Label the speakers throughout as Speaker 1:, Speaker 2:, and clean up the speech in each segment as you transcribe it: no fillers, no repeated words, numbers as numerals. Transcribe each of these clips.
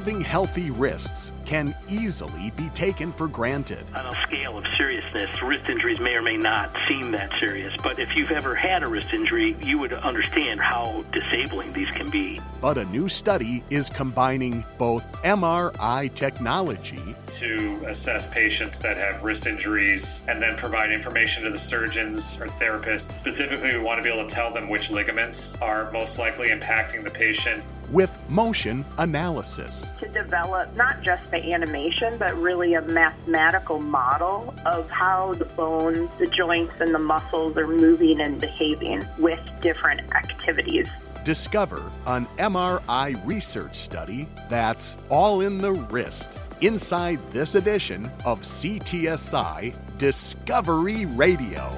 Speaker 1: Having healthy wrists can easily be taken for granted.
Speaker 2: On a scale of seriousness, wrist injuries may or may not seem that serious, but if you've ever had a wrist injury, you would understand how disabling these can be.
Speaker 1: But a new study is combining both MRI technology
Speaker 3: to assess patients that have wrist injuries and then provide information to the surgeons or therapists. Specifically, we want to be able to tell them which ligaments are most likely impacting the patient.
Speaker 1: With motion analysis.
Speaker 4: To develop not just the animation, but really a mathematical model of how the bones, the joints, and the muscles are moving and behaving with different activities.
Speaker 1: Discover an MRI research study that's all in the wrist inside this edition of CTSI Discovery Radio.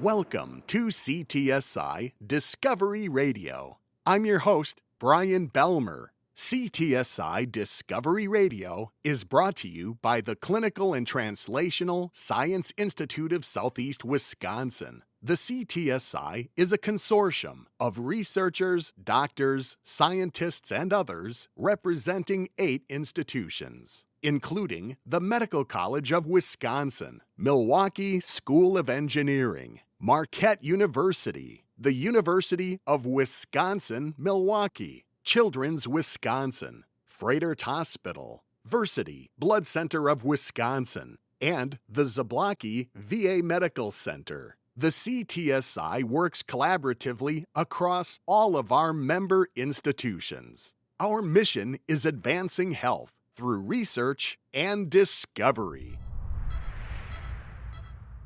Speaker 1: Welcome to CTSI Discovery Radio. I'm your host, Brian Belmer. CTSI Discovery Radio is brought to you by the Clinical and Translational Science Institute of Southeast Wisconsin. The CTSI is a consortium of researchers, doctors, scientists, and others representing 8 institutions, including the Medical College of Wisconsin, Milwaukee School of Engineering, Marquette University, the University of Wisconsin-Milwaukee, Children's Wisconsin, Froedtert Hospital, Versity Blood Center of Wisconsin, and the Zablocki VA Medical Center. The CTSI works collaboratively across all of our member institutions. Our mission is advancing health through research and discovery.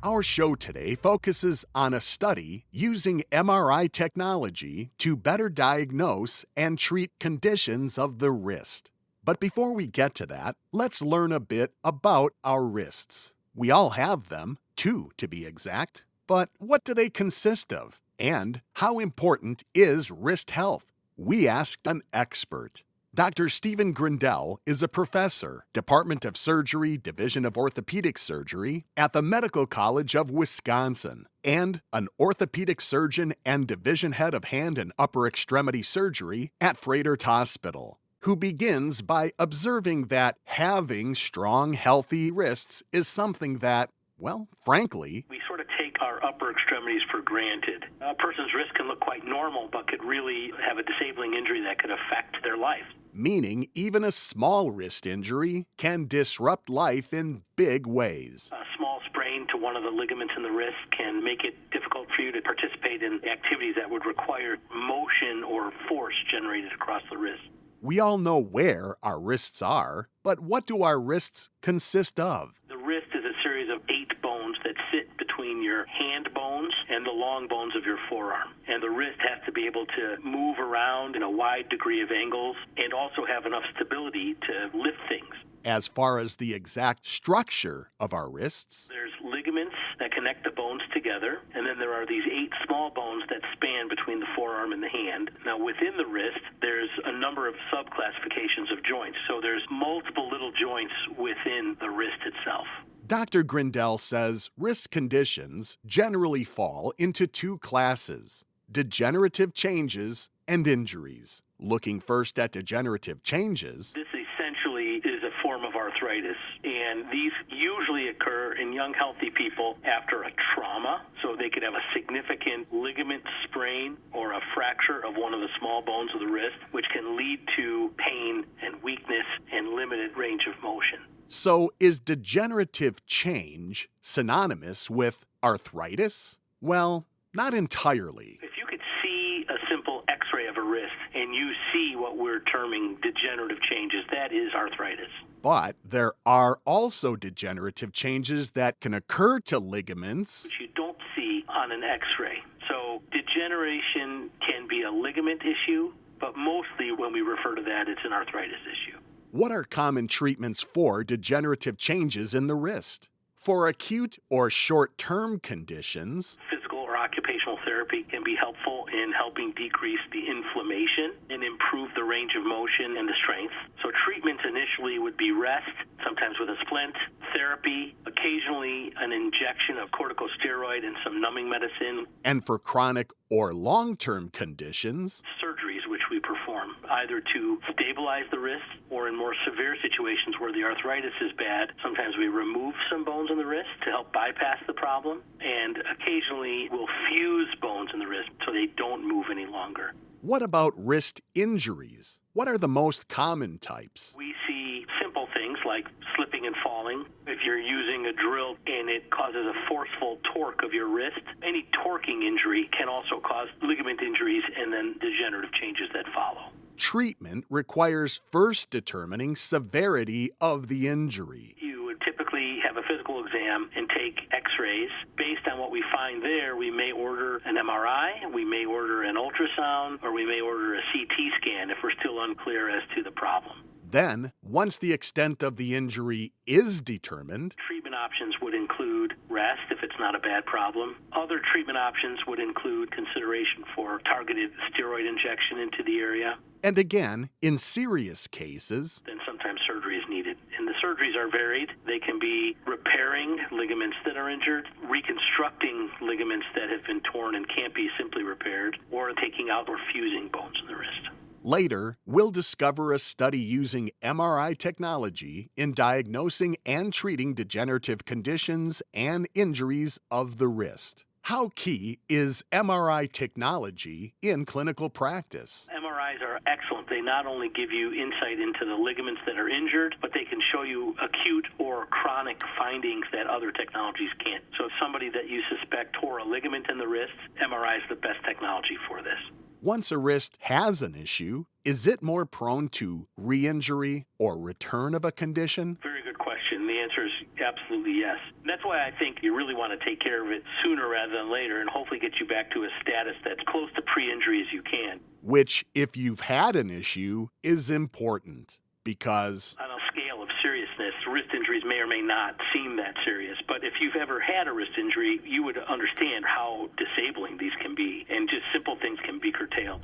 Speaker 1: Our show today focuses on a study using MRI technology to better diagnose and treat conditions of the wrist. But before we get to that, let's learn a bit about our wrists. We all have them, 2 to be exact. But what do they consist of? And how important is wrist health? We asked an expert. Dr. Stephen Grindell is a professor, Department of Surgery, Division of Orthopedic Surgery at the Medical College of Wisconsin, and an orthopedic surgeon and division head of hand and upper extremity surgery at Froedtert Hospital, who begins by observing that having strong, healthy wrists is something that, well, frankly,
Speaker 2: we sort of take our upper extremities for granted. A person's wrist can look quite normal, but could really have a disabling injury that could affect their life.
Speaker 1: Meaning even a small wrist injury can disrupt life in big ways.
Speaker 2: A small sprain to one of the ligaments in the wrist can make it difficult for you to participate in activities that would require motion or force generated across the wrist.
Speaker 1: We all know where our wrists are, but what do our wrists consist of?
Speaker 2: The wrist is a series of 8 bones that sit between your hand bones and the long bones of your forearm. And the wrist has to be able to move around in a wide degree of angles and also have enough stability to lift things.
Speaker 1: As far as the exact structure of our wrists,
Speaker 2: there's ligaments that connect the bones together, and then there are these 8 small bones that span between the forearm and the hand. Now, within the wrist, there's a number of subclassifications of joints, so there's multiple little joints within the wrist itself.
Speaker 1: Dr. Grindell says wrist conditions generally fall into 2 classes: degenerative changes and injuries. Looking first at degenerative changes,
Speaker 2: this essentially is a form of arthritis, and these usually occur in young, healthy people after a trauma, so they could have a significant ligament sprain or a fracture of one of the small bones of the wrist, which can lead to pain and weakness and limited range of motion.
Speaker 1: So is degenerative change synonymous with arthritis? Well, not entirely.
Speaker 2: If you could see a simple x-ray of a wrist and you see what we're terming degenerative changes, that is arthritis.
Speaker 1: But there are also degenerative changes that can occur to ligaments,
Speaker 2: which you don't see on an x-ray. So degeneration can be a ligament issue, but mostly when we refer to that, it's an arthritis issue.
Speaker 1: What are common treatments for degenerative changes in the wrist? For acute or short-term conditions,
Speaker 2: physical or occupational therapy therapy can be helpful in helping decrease the inflammation and improve the range of motion and the strength. So treatments initially would be rest, sometimes with a splint, therapy, occasionally an injection of corticosteroid and some numbing medicine.
Speaker 1: And for chronic or long-term conditions,
Speaker 2: surgeries which we perform either to stabilize the wrist or in more severe situations where the arthritis is bad, sometimes we remove some bones in the wrist to help bypass the problem, and occasionally we'll fuse bones in the wrist so they don't move any longer.
Speaker 1: What about wrist injuries? What are the most common types?
Speaker 2: We see simple things like slipping and falling. If you're using a drill and it causes a forceful torque of your wrist, any torquing injury can also cause ligament injuries and then degenerative changes that follow.
Speaker 1: Treatment requires first determining severity of the injury.
Speaker 2: You would typically have a physical exam and take x-rays. Based on what we find there, we may order an MRI, we may order an ultrasound, or we may order a CT scan if we're still unclear as to the problem.
Speaker 1: Then, once the extent of the injury is determined,
Speaker 2: treatment options would include rest if it's not a bad problem. Other treatment options would include consideration for targeted steroid injection into the area.
Speaker 1: And again, in serious cases,
Speaker 2: then sometimes surgery is needed. And the surgeries are varied. They can be repairing ligaments that are injured, reconstructing ligaments that have been torn and can't be simply repaired, or taking out or fusing bones in the wrist.
Speaker 1: Later, we'll discover a study using MRI technology in diagnosing and treating degenerative conditions and injuries of the wrist. How key is MRI technology in clinical practice?
Speaker 2: MRIs are excellent. They not only give you insight into the ligaments that are injured, but they can show you acute or chronic findings that other technologies can't. So if somebody that you suspect tore a ligament in the wrist, MRI is the best technology for this.
Speaker 1: Once a wrist has an issue, is it more prone to re-injury or return of a condition?
Speaker 2: Very good question. The answer is absolutely yes. That's why I think you really want to take care of it sooner rather than later and hopefully get you back to a status that's close to pre-injury as you can.
Speaker 1: Which, if you've had an issue, is important because
Speaker 2: on a scale of seriousness, wrist injuries may or may not seem that serious, but if you've ever had a wrist injury, you would understand how disabling these can be, and just simple things can be curtailed.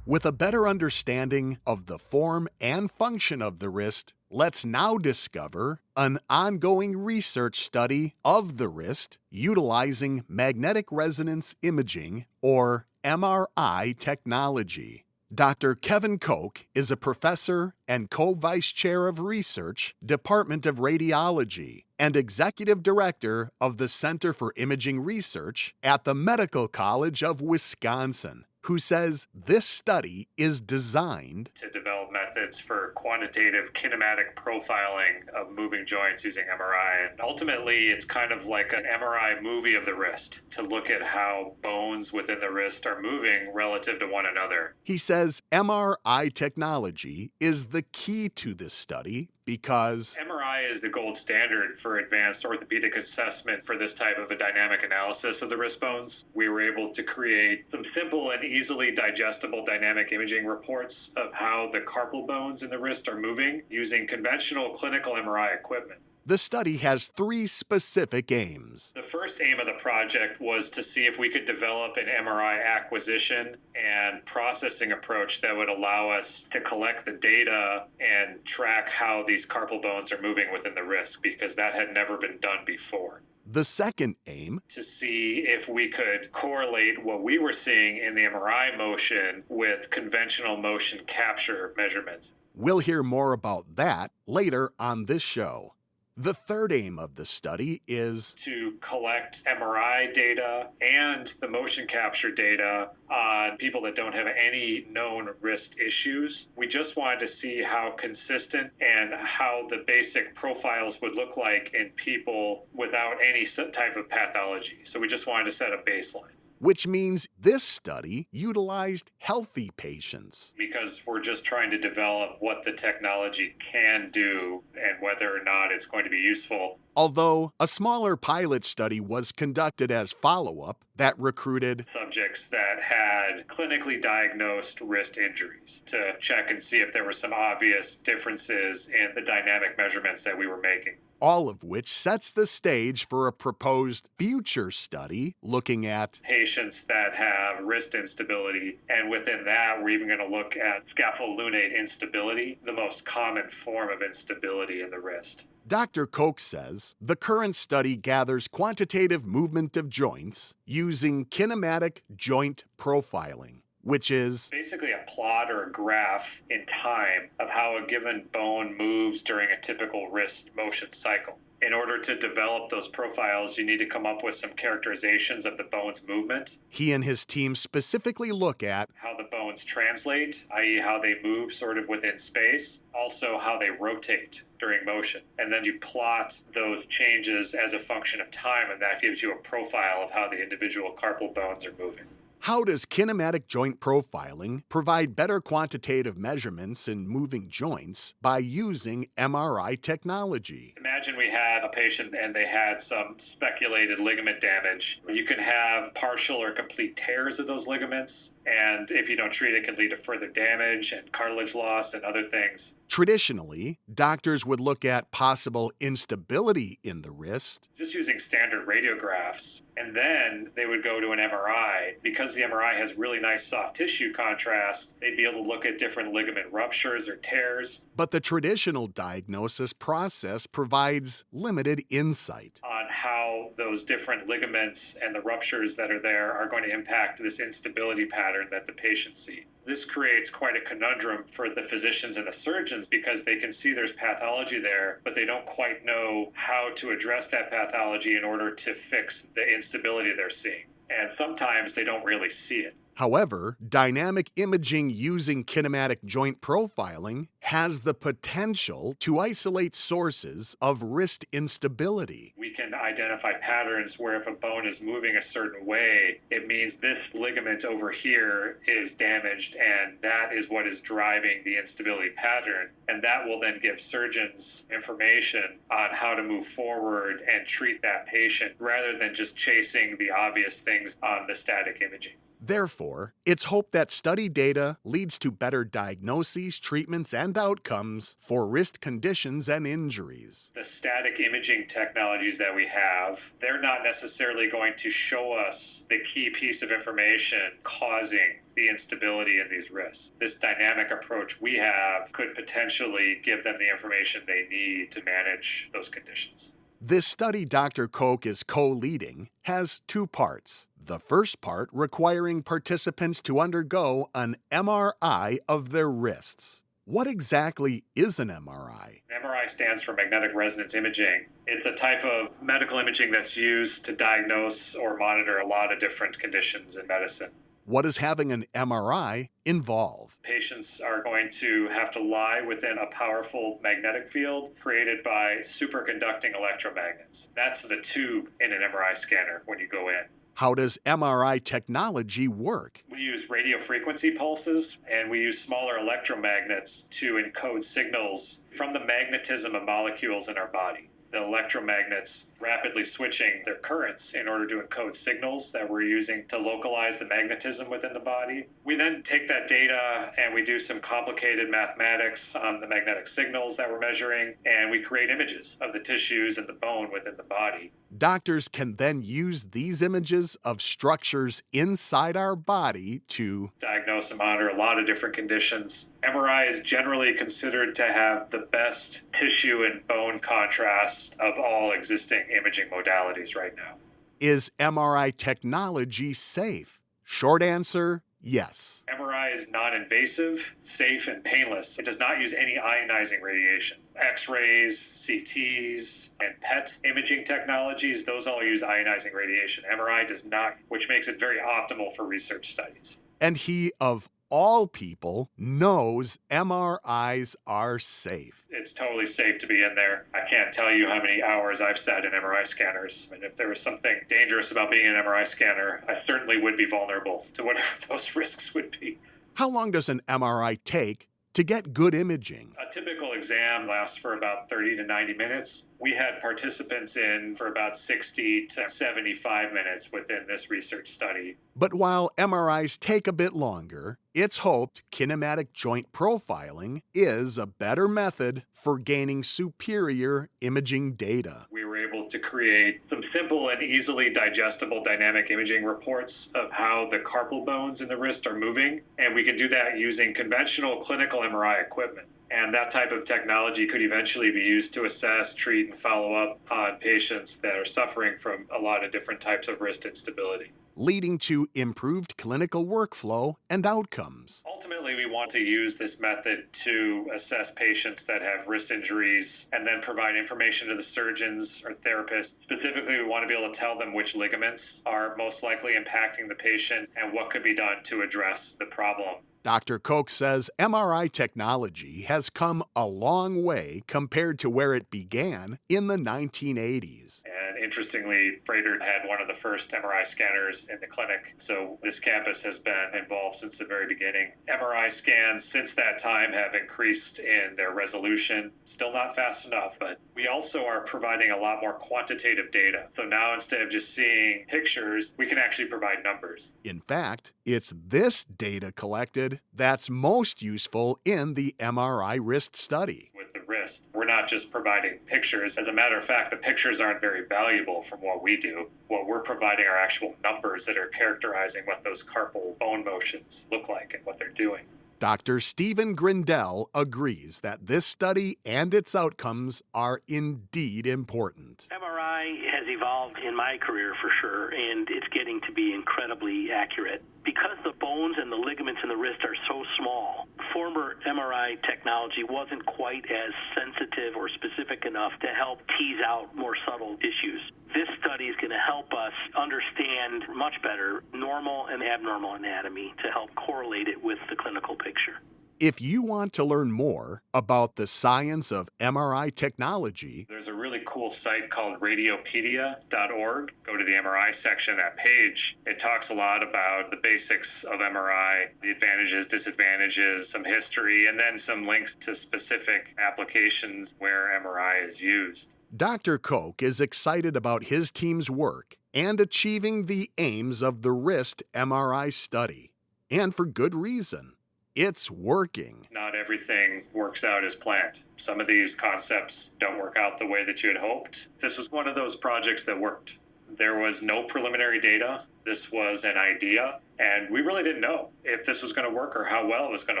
Speaker 1: With a better understanding of the form and function of the wrist, let's now discover an ongoing research study of the wrist utilizing magnetic resonance imaging, or MRI technology. Dr. Kevin Koch is a professor and co-vice chair of research, Department of Radiology, and executive director of the Center for Imaging Research at the Medical College of Wisconsin, who says this study is designed
Speaker 3: to develop methods for quantitative kinematic profiling of moving joints using MRI. And ultimately, it's kind of like an MRI movie of the wrist to look at how bones within the wrist are moving relative to one another.
Speaker 1: He says MRI technology is the key to this study because
Speaker 3: MRI is the gold standard for advanced orthopedic assessment for this type of a dynamic analysis of the wrist bones. We were able to create some simple and easily digestible dynamic imaging reports of how the carpal bones in the wrist are moving using conventional clinical MRI equipment.
Speaker 1: The study has 3 specific aims.
Speaker 3: The first aim of the project was to see if we could develop an MRI acquisition and processing approach that would allow us to collect the data and track how these carpal bones are moving within the wrist, because that had never been done before.
Speaker 1: The second aim,
Speaker 3: to see if we could correlate what we were seeing in the MRI motion with conventional motion capture measurements.
Speaker 1: We'll hear more about that later on this show. The third aim of the study is
Speaker 3: to collect MRI data and the motion capture data on people that don't have any known wrist issues. We just wanted to see how consistent and how the basic profiles would look like in people without any type of pathology. So we just wanted to set a baseline.
Speaker 1: Which means this study utilized healthy patients.
Speaker 3: Because we're just trying to develop what the technology can do and whether or not it's going to be useful.
Speaker 1: Although a smaller pilot study was conducted as follow-up that recruited
Speaker 3: subjects that had clinically diagnosed wrist injuries to check and see if there were some obvious differences in the dynamic measurements that we were making.
Speaker 1: all of which sets the stage for a proposed future study looking at
Speaker 3: patients that have wrist instability. And within that, we're even going to look at scapholunate instability, the most common form of instability in the wrist.
Speaker 1: Dr. Koch says the current study gathers quantitative movement of joints using kinematic joint profiling, which is
Speaker 3: basically a plot or a graph in time of how a given bone moves during a typical wrist motion cycle. In order to develop those profiles, you need to come up with some characterizations of the bone's movement.
Speaker 1: He and his team specifically look at
Speaker 3: how the bones translate, i.e. how they move sort of within space, also how they rotate during motion. And then you plot those changes as a function of time, and that gives you a profile of how the individual carpal bones are moving.
Speaker 1: How does kinematic joint profiling provide better quantitative measurements in moving joints by using MRI technology?
Speaker 3: Imagine we had a patient and they had some speculated ligament damage. You can have partial or complete tears of those ligaments, and if you don't treat it, it can lead to further damage and cartilage loss and other things.
Speaker 1: Traditionally, doctors would look at possible instability in the wrist
Speaker 3: just using standard radiographs, and then they would go to an MRI. Because the MRI has really nice soft tissue contrast, they'd be able to look at different ligament ruptures or tears.
Speaker 1: But the traditional diagnosis process provides limited insight
Speaker 3: on how those different ligaments and the ruptures that are there are going to impact this instability pattern that the patients see. This creates quite a conundrum for the physicians and the surgeons because they can see there's pathology there, but they don't quite know how to address that pathology in order to fix the instability they're seeing. And sometimes they don't really see it.
Speaker 1: However, dynamic imaging using kinematic joint profiling has the potential to isolate sources of wrist instability.
Speaker 3: We can identify patterns where if a bone is moving a certain way, it means this ligament over here is damaged, and that is what is driving the instability pattern. And that will then give surgeons information on how to move forward and treat that patient rather than just chasing the obvious things on the static imaging.
Speaker 1: Therefore, it's hoped that study data leads to better diagnoses, treatments, and outcomes for wrist conditions and injuries.
Speaker 3: The static imaging technologies that we have, they're not necessarily going to show us the key piece of information causing the instability in these wrists. This dynamic approach we have could potentially give them the information they need to manage those conditions.
Speaker 1: This study Dr. Koch is co-leading has two parts. The first part requiring participants to undergo an MRI of their wrists. What exactly is an MRI?
Speaker 3: MRI stands for magnetic resonance imaging. It's a type of medical imaging that's used to diagnose or monitor a lot of different conditions in medicine.
Speaker 1: What does having an MRI involve?
Speaker 3: Patients are going to have to lie within a powerful magnetic field created by superconducting electromagnets. That's the tube in an MRI scanner when you go in.
Speaker 1: How does MRI technology work?
Speaker 3: We use radio frequency pulses, and we use smaller electromagnets to encode signals from the magnetism of molecules in our body. The electromagnets rapidly switching their currents in order to encode signals that we're using to localize the magnetism within the body. We then take that data and we do some complicated mathematics on the magnetic signals that we're measuring, and we create images of the tissues and the bone within the body.
Speaker 1: Doctors can then use these images of structures inside our body to
Speaker 3: diagnose and monitor a lot of different conditions. MRI is generally considered to have the best tissue and bone contrast of all existing imaging modalities right now.
Speaker 1: Is MRI technology safe? Short answer, yes.
Speaker 3: MRI is non-invasive, safe, and painless. It does not use any ionizing radiation. X-rays, CTs, and PET imaging technologies, those all use ionizing radiation. MRI does not, which makes it very optimal for research studies.
Speaker 1: And he, of all people, knows MRIs are safe.
Speaker 3: It's totally safe to be in there. I can't tell you how many hours I've sat in MRI scanners. And if there was something dangerous about being in an MRI scanner, I certainly would be vulnerable to whatever those risks would be.
Speaker 1: How long does an MRI take To get good imaging,
Speaker 3: A typical exam lasts for about 30 to 90 minutes. We had participants in for about 60 to 75 minutes within this research study.
Speaker 1: but while MRIs take a bit longer, it's hoped kinematic joint profiling is a better method for gaining superior imaging data.
Speaker 3: We were able to create some simple and easily digestible dynamic imaging reports of how the carpal bones in the wrist are moving, and we could do that using conventional clinical MRI equipment. And that type of technology could eventually be used to assess, treat, and follow up on patients that are suffering from a lot of different types of wrist instability.
Speaker 1: Leading to improved clinical workflow and outcomes.
Speaker 3: Ultimately, we want to use this method to assess patients that have wrist injuries and then provide information to the surgeons or therapists. Specifically, we want to be able to tell them which ligaments are most likely impacting the patient and what could be done to address the problem.
Speaker 1: Dr. Koch says MRI technology has come a long way compared to where it began in the 1980s.
Speaker 3: And interestingly, Freighter had one of the first MRI scanners in the clinic, so this campus has been involved since the very beginning. MRI scans since that time have increased in their resolution, still not fast enough, but we also are providing a lot more quantitative data. So now instead of just seeing pictures, we can actually provide numbers.
Speaker 1: In fact, it's this data collected that's most useful in the MRI wrist study.
Speaker 3: With the wrist, we're not just providing pictures. As a matter of fact, the pictures aren't very valuable from what we do. What we're providing are actual numbers that are characterizing what those carpal bone motions look like and what they're doing.
Speaker 1: Dr. Stephen Grindell agrees that this study and its outcomes are indeed important.
Speaker 2: MRI has evolved in my career for sure, and it's getting to be incredibly accurate. Because the bones and the ligaments in the wrist are so small, former MRI technology wasn't quite as sensitive or specific enough to help tease out more subtle issues. This study is going to help us understand much better normal and abnormal anatomy to help correlate it with the clinical picture.
Speaker 1: If you want to learn more about the science of MRI technology,
Speaker 3: there's a really cool site called radiopedia.org. Go to the MRI section of that page. It talks a lot about the basics of MRI, the advantages, disadvantages, some history, and then some links to specific applications where MRI is used.
Speaker 1: Dr. Koch is excited about his team's work and achieving the aims of the wrist MRI study. And for good reason. It's working.
Speaker 3: Not everything works out as planned. Some of these concepts don't work out the way that you had hoped. This was one of those projects that worked. There was no preliminary data. This was an idea, and we really didn't know if this was going to work or how well it was going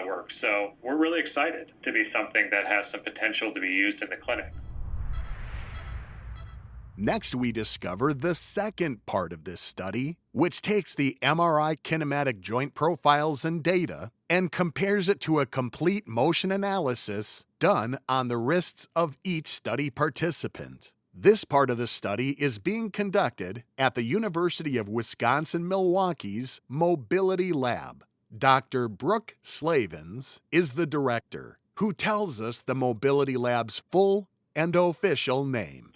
Speaker 3: to work. So we're really excited to be something that has some potential to be used in the clinic.
Speaker 1: Next, we discover the second part of this study, which takes the MRI kinematic joint profiles and data and compares it to a complete motion analysis done on the wrists of each study participant. This part of the study is being conducted at the University of Wisconsin-Milwaukee's Mobility Lab. Dr. Brooke Slavens is the director, who tells us the Mobility Lab's full and official name.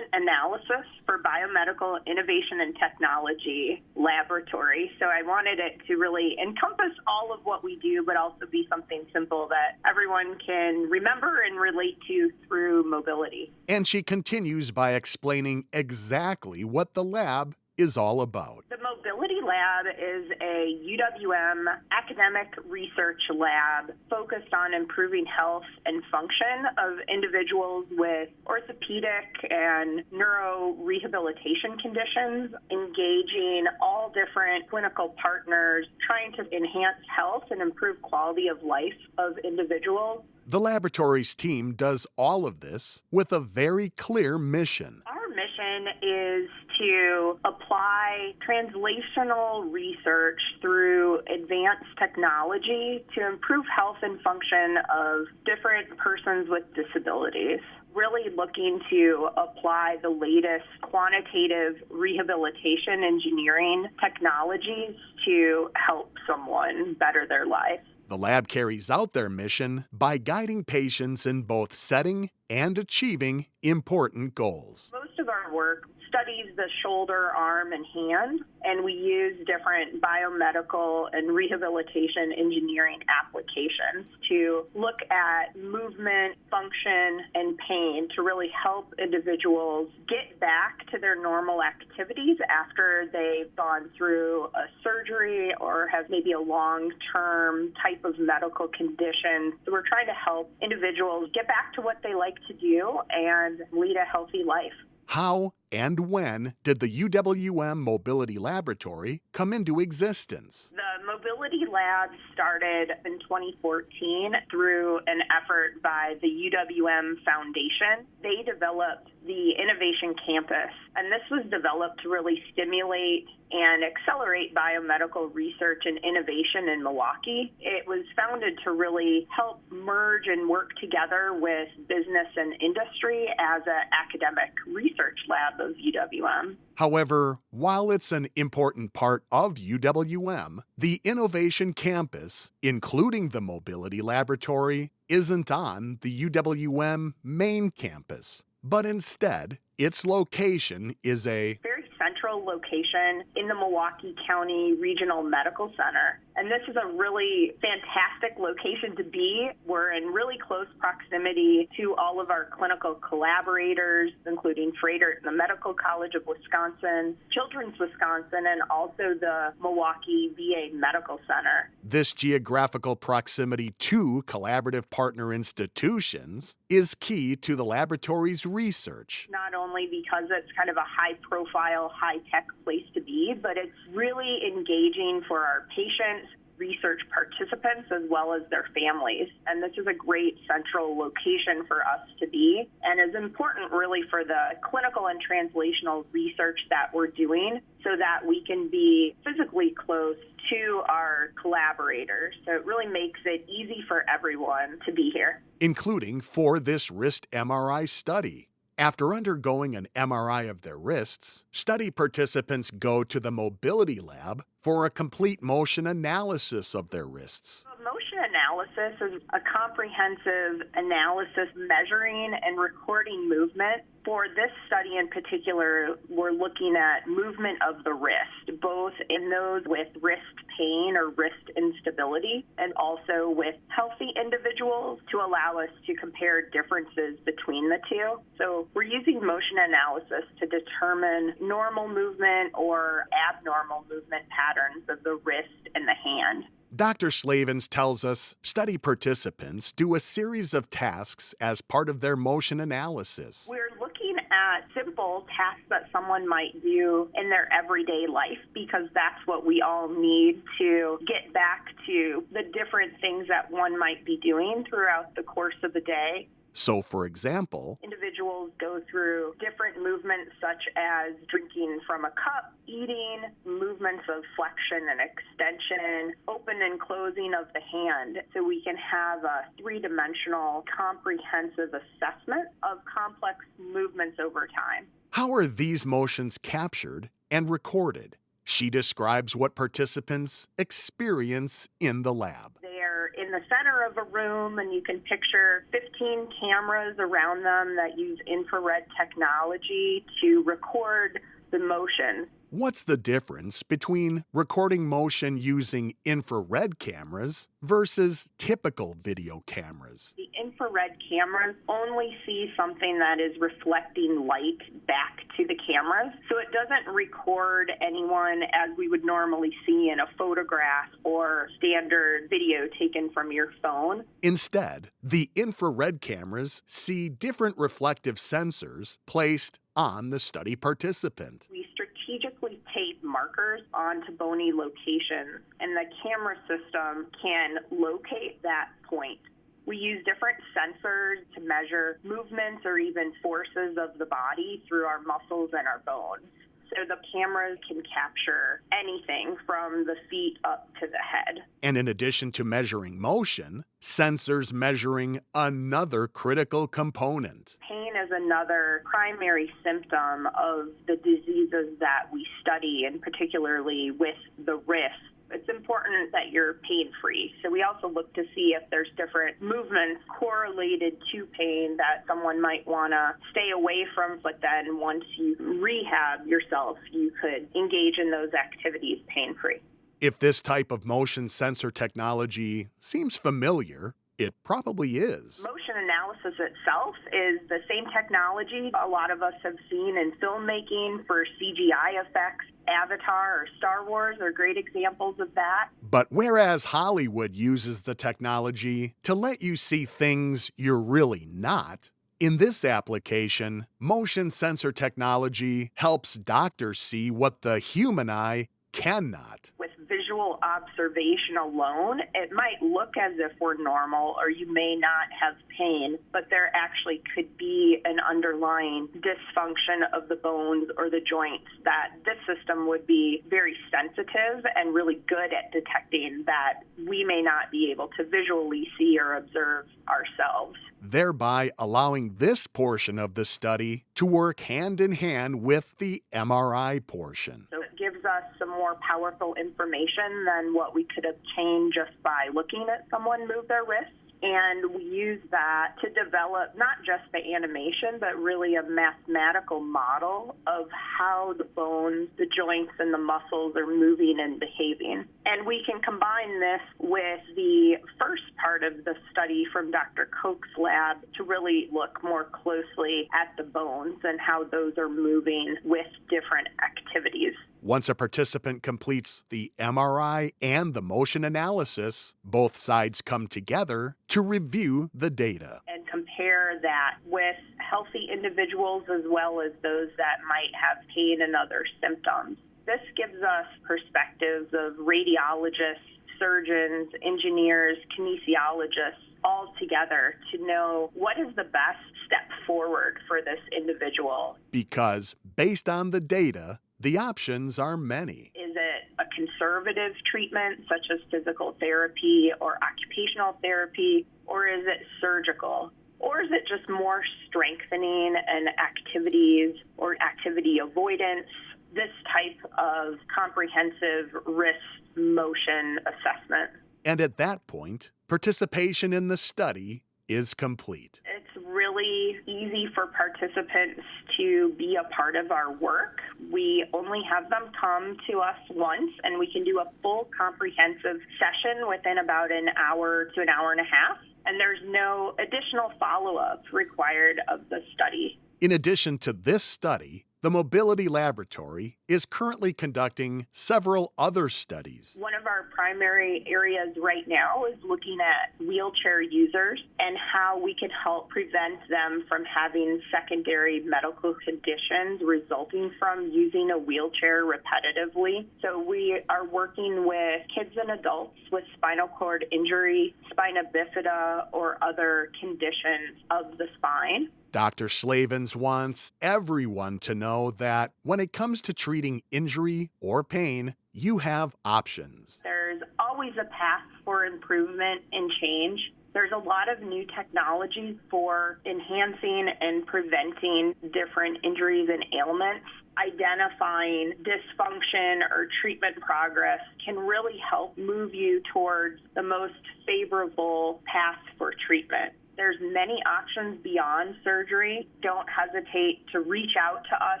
Speaker 4: Analysis for Biomedical Innovation and Technology Laboratory. So I wanted it to really encompass all of what we do, but also be something simple that everyone can remember and relate to through mobility.
Speaker 1: And she continues by explaining exactly what the lab is all about.
Speaker 4: The Mobility Lab is a UWM academic research lab focused on improving health and function of individuals with orthopedic and neurorehabilitation conditions, engaging all different clinical partners, trying to enhance health and improve quality of life of individuals.
Speaker 1: The laboratory's team does all of this with a very clear mission.
Speaker 4: Our mission is to apply translational research through advanced technology to improve health and function of different persons with disabilities. Really looking to apply the latest quantitative rehabilitation engineering technologies to help someone better their life.
Speaker 1: The lab carries out their mission by guiding patients in both setting and achieving important goals.
Speaker 4: Most of our work studies the shoulder, arm, and hand, and we use different biomedical and rehabilitation engineering applications to look at movement, function, and pain to really help individuals get back to their normal activities after they've gone through a surgery or have maybe a long-term type of medical condition. So we're trying to help individuals get back to what they like to do and lead a healthy life.
Speaker 1: How and when did the UWM Mobility Laboratory come into existence?
Speaker 4: The Mobility Lab started in 2014 through an effort by the UWM Foundation. They developed the Innovation Campus, and this was developed to really stimulate and accelerate biomedical research and innovation in Milwaukee. It was founded to really help merge and work together with business and industry as an academic research lab of UWM.
Speaker 1: However, while it's an important part of UWM, the Innovation Campus, including the Mobility Laboratory, isn't on the UWM main campus, but instead, its location is a
Speaker 4: very central location in the Milwaukee County Regional Medical Center. And this is a really fantastic location to be. We're in really close proximity to all of our clinical collaborators, including Froedtert and the Medical College of Wisconsin, Children's Wisconsin, and also the Milwaukee VA Medical Center.
Speaker 1: This geographical proximity to collaborative partner institutions is key to the laboratory's research.
Speaker 4: Not only because it's kind of a high-profile, high-tech place to be, but it's really engaging for our patients, research participants, as well as their families. And this is a great central location for us to be, and is important really for the clinical and translational research that we're doing so that we can be physically close to our collaborators. So it really makes it easy for everyone to be here.
Speaker 1: Including for this wrist MRI study. After undergoing an MRI of their wrists, study participants go to the Mobility Lab for a complete motion analysis of their wrists.
Speaker 4: Motion analysis is a comprehensive analysis measuring and recording movement. For this study in particular, we're looking at movement of the wrist, both in those with wrist pain or wrist instability, and also with healthy individuals to allow us to compare differences between the two. So we're using motion analysis to determine normal movement or abnormal movement patterns of the wrist and the hand.
Speaker 1: Dr. Slavens tells us study participants do a series of tasks as part of their motion analysis.
Speaker 4: We're looking at simple tasks that someone might do in their everyday life because that's what we all need to get back to the different things that one might be doing throughout the course of the day.
Speaker 1: So, for example,
Speaker 4: individuals go through different movements such as drinking from a cup, eating, movements of flexion and extension, open and closing of the hand, so we can have a three-dimensional comprehensive assessment of complex movements over time.
Speaker 1: How are these motions captured and recorded? She describes what participants experience in the lab.
Speaker 4: They're in the center of a room, and you can picture 15 cameras around them that use infrared technology to record the motion.
Speaker 1: What's the difference between recording motion using infrared cameras versus typical video cameras?
Speaker 4: The infrared cameras only see something that is reflecting light back to the cameras, so it doesn't record anyone as we would normally see in a photograph or standard video taken from your phone.
Speaker 1: Instead, the infrared cameras see different reflective sensors placed on the study participant.
Speaker 4: We strategically tape markers onto bony locations, and the camera system can locate that point. We use different sensors to measure movements or even forces of the body through our muscles and our bones. So the cameras can capture anything from the feet up to the head.
Speaker 1: And in addition to measuring motion, sensors measuring another critical component.
Speaker 4: Pain is another primary symptom of the diseases that we study, and particularly with the wrist. It's important that you're pain-free. So we also look to see if there's different movements correlated to pain that someone might want to stay away from, but then once you rehab yourself, you could engage in those activities pain-free.
Speaker 1: If this type of motion sensor technology seems familiar, it probably is.
Speaker 4: Motion analysis itself is the same technology a lot of us have seen in filmmaking for CGI effects. Avatar or Star Wars are great examples of that.
Speaker 1: But whereas Hollywood uses the technology to let you see things you're really not, in this application, motion sensor technology helps doctors see what the human eye cannot.
Speaker 4: With visual observation alone, it might look as if we're normal or you may not have pain, but there actually could be an underlying dysfunction of the bones or the joints that this system would be very sensitive and really good at detecting that we may not be able to visually see or observe ourselves,
Speaker 1: thereby allowing this portion of the study to work hand in hand with the MRI portion.
Speaker 4: So it gives us some more powerful information than what we could obtain just by looking at someone move their wrists. And we use that to develop not just the animation, but really a mathematical model of how the bones, the joints, and the muscles are moving and behaving. And we can combine this with the first part of the study from Dr. Koch's lab to really look more closely at the bones and how those are moving with different activities.
Speaker 1: Once a participant completes the MRI and the motion analysis, both sides come together to review the data
Speaker 4: and compare that with healthy individuals as well as those that might have pain and other symptoms. This gives us perspectives of radiologists, surgeons, engineers, kinesiologists all together to know what is the best step forward for this individual.
Speaker 1: Because based on the data, the options are many.
Speaker 4: Is it a conservative treatment such as physical therapy or occupational therapy, or is it surgical? Or is it just more strengthening and activities or activity avoidance? This type of comprehensive wrist motion assessment.
Speaker 1: And at that point, participation in the study is complete.
Speaker 4: It's really easy for participants to be a part of our work. We only have them come to us once, and we can do a full comprehensive session within about an hour to an hour and a half, and there's no additional follow-up required of the study.
Speaker 1: In addition to this study, the Mobility Laboratory is currently conducting several other studies.
Speaker 4: One of our primary areas right now is looking at wheelchair users and how we can help prevent them from having secondary medical conditions resulting from using a wheelchair repetitively. So we are working with kids and adults with spinal cord injury, spina bifida, or other conditions of the spine.
Speaker 1: Dr. Slavens wants everyone to know that when it comes to treating injury or pain, you have options.
Speaker 4: There's always a path for improvement and change. There's a lot of new technologies for enhancing and preventing different injuries and ailments. Identifying dysfunction or treatment progress can really help move you towards the most favorable path for treatment. There's many options beyond surgery. Don't hesitate to reach out to us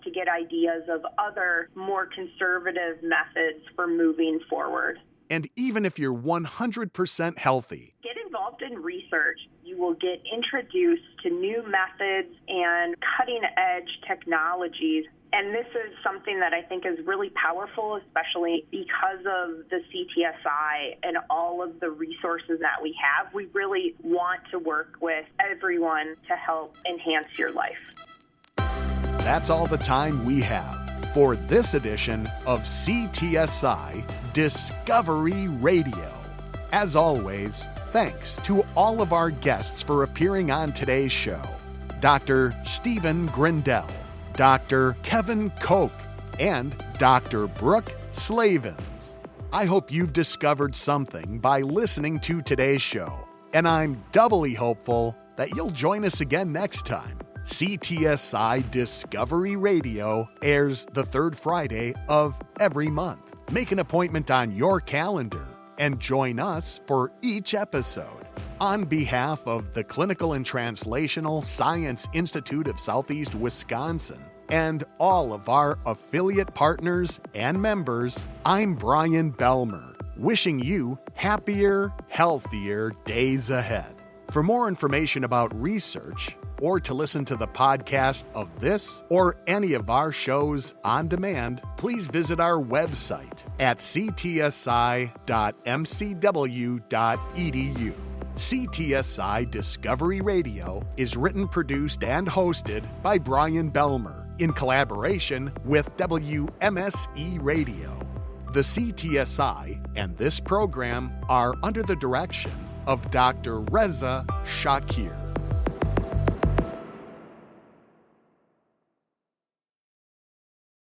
Speaker 4: to get ideas of other more conservative methods for moving forward.
Speaker 1: And even if you're 100% healthy,
Speaker 4: get involved in research. You will get introduced to new methods and cutting-edge technologies. And this is something that I think is really powerful, especially because of the CTSI and all of the resources that we have. We really want to work with everyone to help enhance your life.
Speaker 1: That's all the time we have for this edition of CTSI Discovery Radio. As always, thanks to all of our guests for appearing on today's show. Dr. Stephen Grindell, Dr. Kevin Koch, and Dr. Brooke Slavens. I hope you've discovered something by listening to today's show, and I'm doubly hopeful that you'll join us again next time. CTSI Discovery Radio airs the third Friday of every month. Make an appointment on your calendar and join us for each episode. On behalf of the Clinical and Translational Science Institute of Southeast Wisconsin and all of our affiliate partners and members, I'm Brian Belmer, wishing you happier, healthier days ahead. For more information about research, or to listen to the podcast of this or any of our shows on demand, please visit our website at ctsi.mcw.edu. CTSI Discovery Radio is written, produced, and hosted by Brian Belmer in collaboration with WMSE Radio. The CTSI and this program are under the direction of Dr. Reza Shakir.